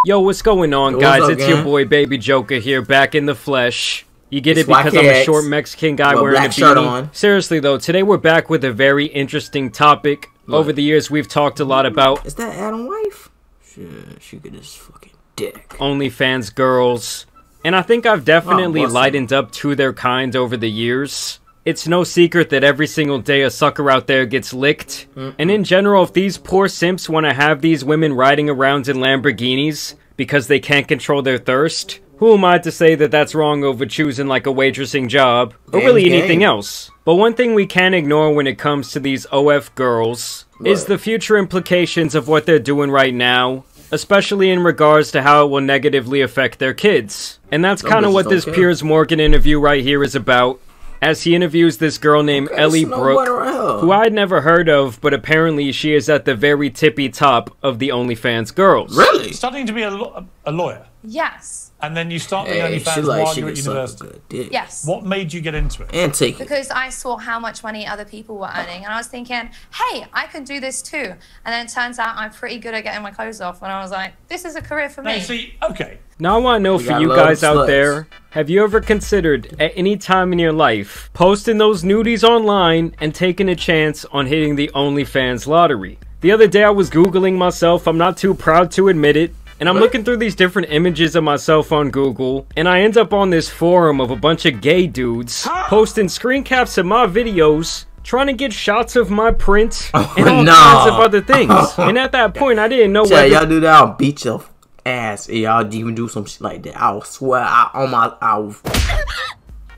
Yo, what's going on, guys? It's your boy Baby Joker here, back in the flesh. You get it because I'm a short Mexican guy wearing a beanie. Seriously though, today we're back with a very interesting topic. Over the years, we've talked a lot about... Is that Adam wife? She get his fucking dick. OnlyFans girls. And I think I've definitely lightened up to their kind over the years. It's no secret that every single day a sucker out there gets licked. And in general, if these poor simps want to have these women riding around in Lamborghinis because they can't control their thirst, who am I to say that that's wrong over choosing like a waitressing job, or really anything else? But one thing we can't ignore when it comes to these OF girls is the future implications of what they're doing right now, especially in regards to how it will negatively affect their kids. And that's kind of what this Piers Morgan interview right here is about, as he interviews this girl named Ellie Brooke, who I'd never heard of, but apparently she is at the very tippy top of the OnlyFans girls. Really? Studying to be a lawyer? Yes. And then you start the OnlyFans while you're at university? Yes. What made you get into it? And take it. Because I saw how much money other people were earning, and I was thinking, hey, I can do this too. And then it turns out I'm pretty good at getting my clothes off, and I was like, this is a career for me. Now, see, okay. Now I want to know for you guys out there, have you ever considered at any time in your life posting those nudies online and taking a chance on hitting the OnlyFans lottery? The other day I was Googling myself, I'm not too proud to admit it, and I'm looking through these different images of myself on Google, and I end up on this forum of a bunch of gay dudes posting screen caps of my videos, trying to get shots of my print, and all kinds of other things. And at that point, I didn't know whether... y'all do that, I'll beat your ass if y'all even do some shit like that. I'll swear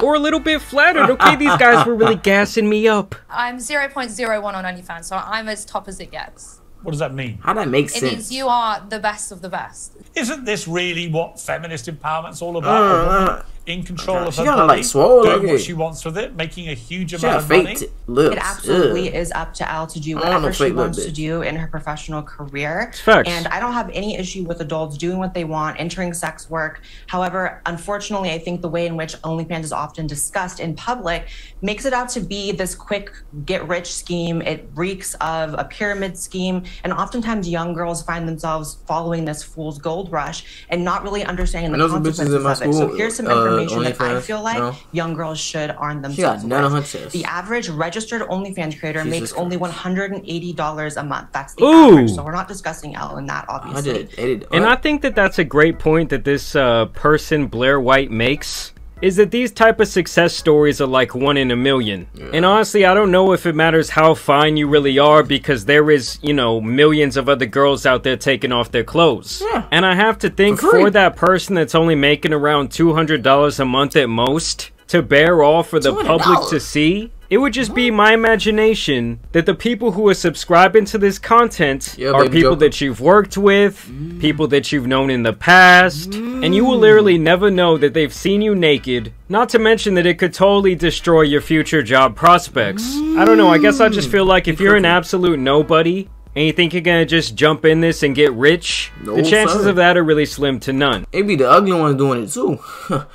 or a little bit flattered. Okay, these guys were really gassing me up. I'm 0.01 on OnlyFans, so I'm as top as it gets. What does that mean? How that make sense? It means you are the best of the best. Isn't this really what feminist empowerment's all about? In control of her body, like doing what she wants with it, making a huge amount of money. It absolutely is up to Elle to do whatever she wants to do in her professional career. And I don't have any issue with adults doing what they want, entering sex work. However, unfortunately, I think the way in which OnlyFans is often discussed in public makes it out to be this quick get-rich scheme. It reeks of a pyramid scheme, and oftentimes young girls find themselves following this fool's gold rush and not really understanding the consequences of it. So here's some information that I feel like young girls should arm themselves with. The average registered OnlyFans creator makes only $180 a month. That's the average. So we're not discussing Elle in that, obviously. And I think that that's a great point that this person, Blair White, makes. Is that these type of success stories are like 1 in a million. And honestly, I don't know if it matters how fine you really are, because there is, you know, millions of other girls out there taking off their clothes. And I have to think for that person that's only making around $200 a month at most, to bear all for the public to see, it would just be my imagination that the people who are subscribing to this content are people that you've worked with, people that you've known in the past, and you will literally never know that they've seen you naked, not to mention that it could totally destroy your future job prospects. I don't know, I guess I just feel like if you're an absolute nobody, and you think you're gonna just jump in this and get rich, the chances of that are really slim to none. It be the ugly ones doing it too.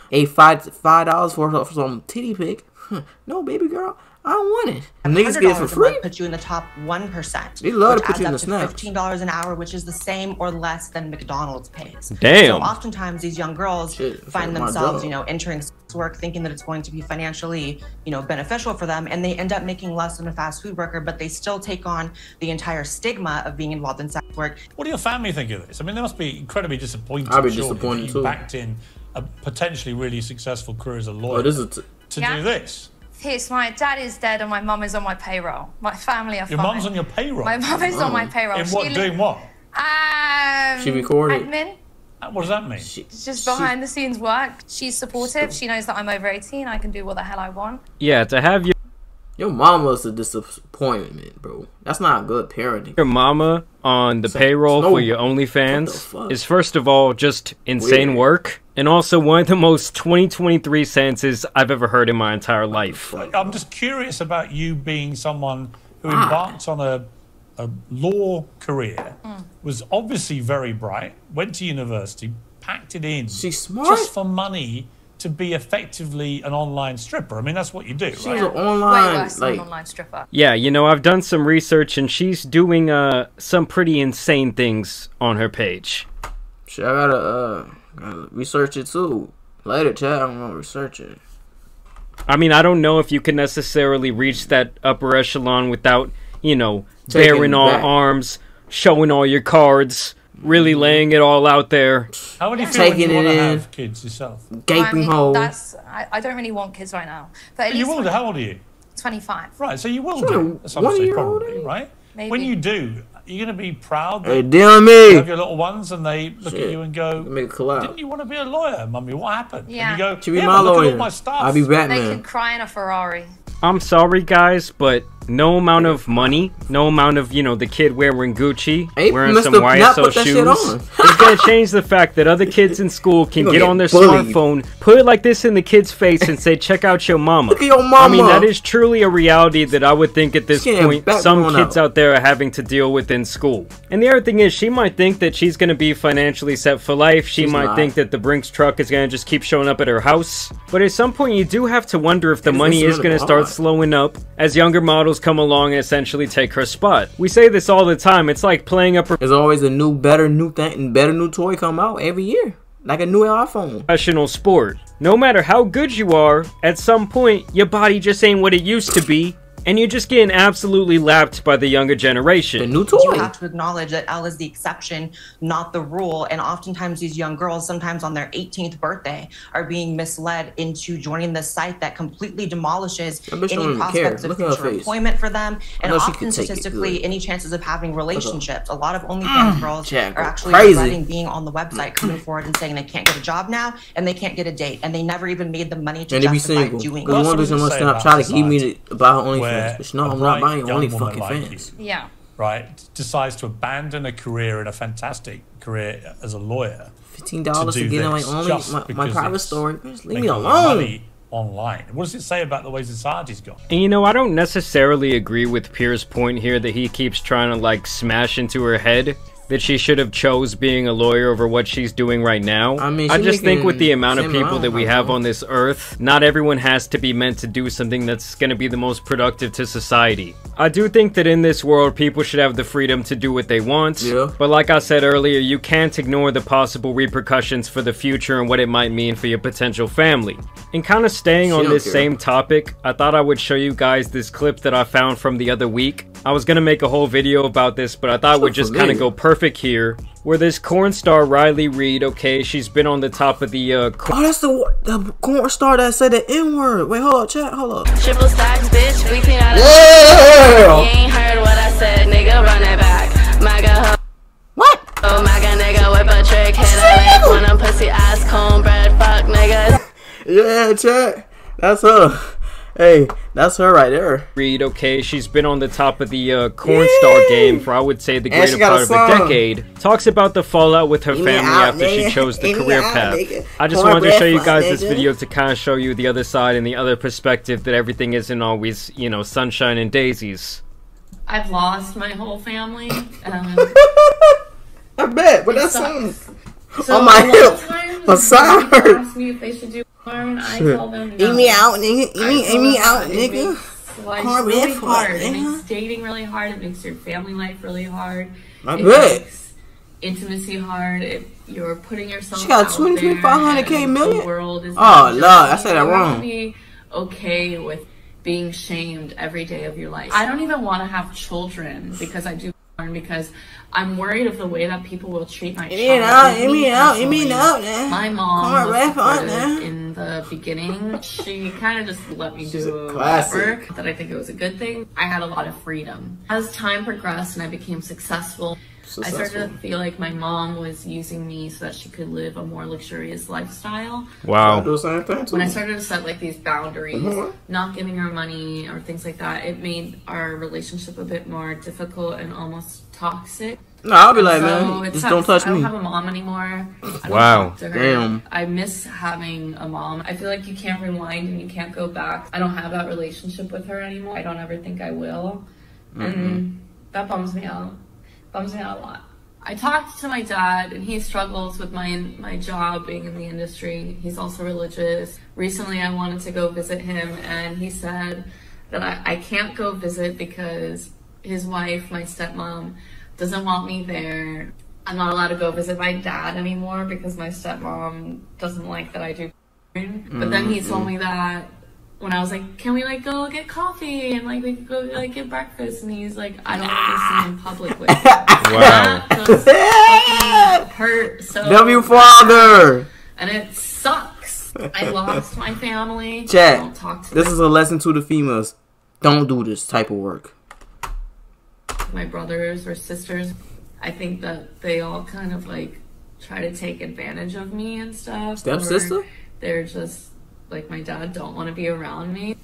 Hey, $5 for some titty pic. No, baby girl, I don't want it. Niggas get it for free. Put you in the top 1%. They love to put you in the snaps. $15 an hour, which is the same or less than McDonald's pays. Damn. So oftentimes these young girls find themselves, you know, entering sex work thinking that it's going to be financially, you know, beneficial for them, and they end up making less than a fast food worker, but they still take on the entire stigma of being involved in sex work. What do your family think of this? I mean, they must be incredibly disappointed. I'd be disappointed too. Backed in a potentially really successful career as a lawyer to do this. Yes, my dad is dead and my mum is on my payroll. My family are fine. Your mum's on your payroll? My mum is on my payroll. In what, doing what? She recorded. Admin. What does that mean? It's just behind the scenes work. She's supportive. She knows that I'm over 18. I can do what the hell I want. Yeah, to have your mama's a disappointment, bro. That's not good parenting. Your mama on the payroll for your OnlyFans is, first of all, just insane work, and also one of the most 2023 sentences I've ever heard in my entire life. I'm just curious about you being someone who embarked on a law career, was obviously very bright, went to university, packed it in. She's smart. Just for money to be effectively an online stripper. I mean, that's what you do, She's an online, way worse than an online stripper. Yeah, you know, I've done some research, and she's doing some pretty insane things on her page. Shit, I gotta research it too. Later, chat, I'm gonna research it. I mean, I don't know if you can necessarily reach that upper echelon without, you know, bearing all arms, showing all your cards, really laying it all out there. How would you feel when you want to have kids yourself? Gaping hole. I don't really want kids right now. But you will do. How old are you? 25. Right, so you will do. That's obviously probably, right? Maybe. When you do, you're going to be proud that hey, damn me. you have your little ones and they look at you and go, didn't you want to be a lawyer, Mummy? What happened? Yeah. And you go, to be my lawyer. Look at all my stuff. I'll be Batman. They could cry in a Ferrari. I'm sorry, guys, but no amount of money, no amount of, you know, the kid wearing Gucci, wearing some YSL shoes, is going to change the fact that other kids in school can get on their smartphone, put it like this in the kid's face and say, check out your mama. Look at your mama. I mean, that is truly a reality that I would think at this point some kids out there are having to deal with in school. And the other thing is, she might think that she's going to be financially set for life. She might think that the Brinks truck is going to just keep showing up at her house. But at some point, you do have to wonder if the money is going to start slowing up as younger models come along and essentially take her spot. We say this all the time. It's like playing a There's always a better new toy come out every year. Like a new iPhone. Professional sport. No matter how good you are, at some point, your body just ain't what it used to be. And you're just getting absolutely lapped by the younger generation. The new toy. You have to acknowledge that Elle is the exception, not the rule. And oftentimes these young girls, sometimes on their 18th birthday, are being misled into joining this site that completely demolishes any prospects of future employment for them. And often statistically, any chances of having relationships. A lot of OnlyFans girls are actually regretting being on the website, coming forward and saying they can't get a job now and they can't get a date. And they never even made the money to justify doing it. Because one person must stop trying to keep me about OnlyFans. But no, I'm not buying only fucking fans. Yeah. Right, decides to abandon a career and a fantastic career as a lawyer. $15 to get on my private story. Just leave me alone. Money online. What does it say about the way society's gone? And you know, I don't necessarily agree with Pierre's point here that he keeps trying to like smash into her head that she should have chose being a lawyer over what she's doing right now. I mean, I just think with the amount of people that we have on this earth, not everyone has to be meant to do something that's going to be the most productive to society. I do think that in this world, people should have the freedom to do what they want. Yeah. But like I said earlier, you can't ignore the possible repercussions for the future and what it might mean for your potential family. And kind of staying on this same topic, I thought I would show you guys this clip that I found from the other week. I was gonna make a whole video about this, but I thought we'd just kind of go perfect here. Where this corn star Riley Reid, okay, she's been on the top of the oh, that's the corn star that said the N-word. Wait, hold up, chat, hold up. Triple stacks, bitch, we clean out of you ain't heard what I said, nigga, run it back. MAGA what? Oh, MAGA nigga, whip a trick, hit a lick, one of them pussy ass cornbread, fuck niggas. Yeah, chat, that's her. Hey, that's her right there. Reid, okay, she's been on the top of the corn star game for I would say the greater part of a decade. Talks about the fallout with her family after she chose the career path. I just wanted to show you guys this video to kind of show you the other side and the other perspective that everything isn't always, you know, sunshine and daisies. I've lost my whole family. I bet, but that's something. So on my hip. I'm sorry. People ask me if they should do porn. I tell them no. Eat me out, nigga. Eat me out, nigga. It's really hard. It makes dating really hard. It makes your family life really hard. I bet. Makes intimacy hard. You're putting yourself. She got out 500K million. The world is oh Lord, I said that wrong. Be okay with being shamed every day of your life. I don't even want to have children because I do porn because I'm worried of the way that people will treat my child. My mom was supportive in the beginning. She kind of just let me do whatever. That I think it was a good thing. I had a lot of freedom. As time progressed and I became successful, I started to feel like my mom was using me so that she could live a more luxurious lifestyle. Wow. When I started to set like these boundaries, not giving her money or things like that, it made our relationship a bit more difficult and almost toxic. No, I'll be like, man, just don't touch me. I don't have a mom anymore. Wow. Damn. I miss having a mom. I feel like you can't rewind and you can't go back. I don't have that relationship with her anymore. I don't ever think I will. And that bums me out. Bums me out a lot. I talked to my dad and he struggles with my job being in the industry. He's also religious. Recently I wanted to go visit him and he said that I can't go visit because his wife, my stepmom, doesn't want me there. I'm not allowed to go visit my dad anymore because my stepmom doesn't like that I do. But then he told me that when I was like, can we like go get coffee and like we could go like get breakfast, and he's like, I don't want to be seen in public with you. Wow. That just hurt so W father. And it sucks. I lost my family. Chat. Don't talk to this is a lesson to the females. Don't do this type of work. My brothers or sisters, I think that they all kind of like try to take advantage of me and stuff. Stepsister? They're just like, my dad don't want to be around me.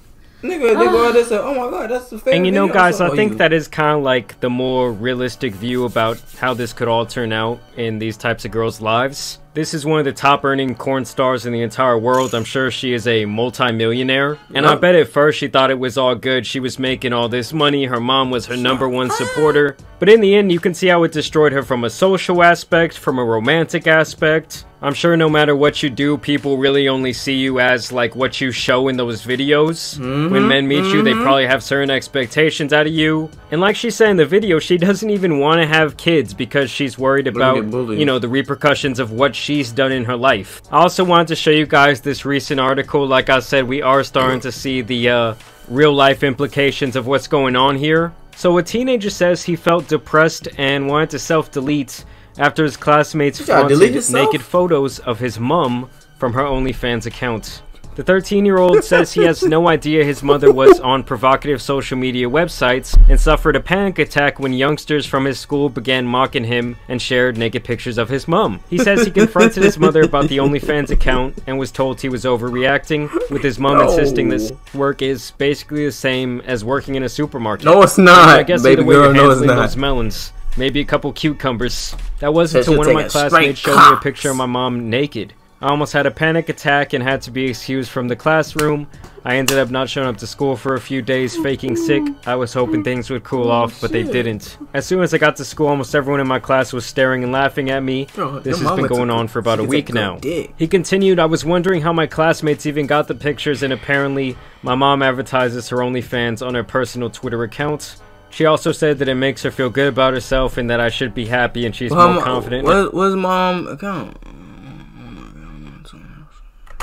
Nigga, they go out there and say, oh my god, that's the favorite. And you know, guys, I think that is kind of like the more realistic view about how this could all turn out in these types of girls' lives. This is one of the top earning corn stars in the entire world. I'm sure she is a multi-millionaire. And I bet at first she thought it was all good. She was making all this money. Her mom was her #1 supporter. But in the end, you can see how it destroyed her from a social aspect, from a romantic aspect. I'm sure no matter what you do, people really only see you as like what you show in those videos. When men meet you, they probably have certain expectations out of you. And like she said in the video, she doesn't even want to have kids because she's worried about, you know, the repercussions of what she's done in her life. I also wanted to show you guys this recent article. Like I said, we are starting to see the real life implications of what's going on here. So a teenager says he felt depressed and wanted to self-delete after his classmates flaunted naked photos of his mom from her OnlyFans account. The 13-year-old says he has no idea his mother was on provocative social media websites and suffered a panic attack when youngsters from his school began mocking him and shared naked pictures of his mom. He says he confronted his mother about the OnlyFans account and was told he was overreacting, with his mom insisting this work is basically the same as working in a supermarket. No, it's not. I guess baby girl, no, it's not. Those melons. Maybe a couple cucumbers. That wasn't until one of my classmates showed me a picture of my mom naked. I almost had a panic attack and had to be excused from the classroom. I ended up not showing up to school for a few days, faking sick. I was hoping things would cool off, but they didn't. As soon as I got to school, almost everyone in my class was staring and laughing at me. This has been going on for about a week now. He continued, I was wondering how my classmates even got the pictures, and apparently my mom advertises her OnlyFans on her personal Twitter account. She also said that it makes her feel good about herself and that I should be happy and she's more confident. What's mom's account?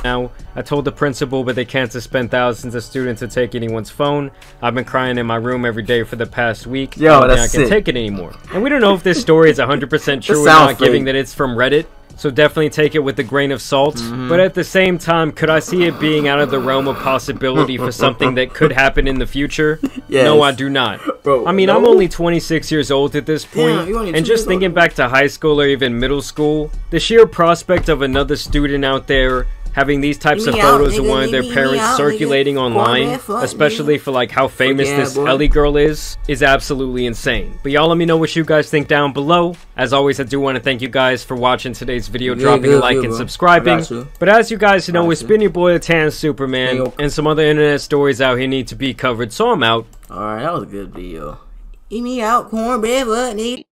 Now, I told the principal, but they can't suspend thousands of students to take anyone's phone. I've been crying in my room every day for the past week. Yo, I can't take it anymore. And we don't know if this story is 100% true or not, given that it's from Reddit. So definitely take it with a grain of salt. But at the same time, could I see it being out of the realm of possibility for something that could happen in the future? Yes. No, I do not. Bro, I mean, I'm only 26 years old at this point, and just thinking back to high school or even middle school, the sheer prospect of another student out there having these types of photos of one of their parents circulating online, especially for like how famous this Ellie girl is absolutely insane. But y'all let me know what you guys think down below. As always, I do want to thank you guys for watching today's video, dropping a like and subscribing. But as you guys know, it's been your boy the Tan Superman, and some other internet stories out here need to be covered, so I'm out. Alright, that was a good video. Eat me out, cornbread, what need?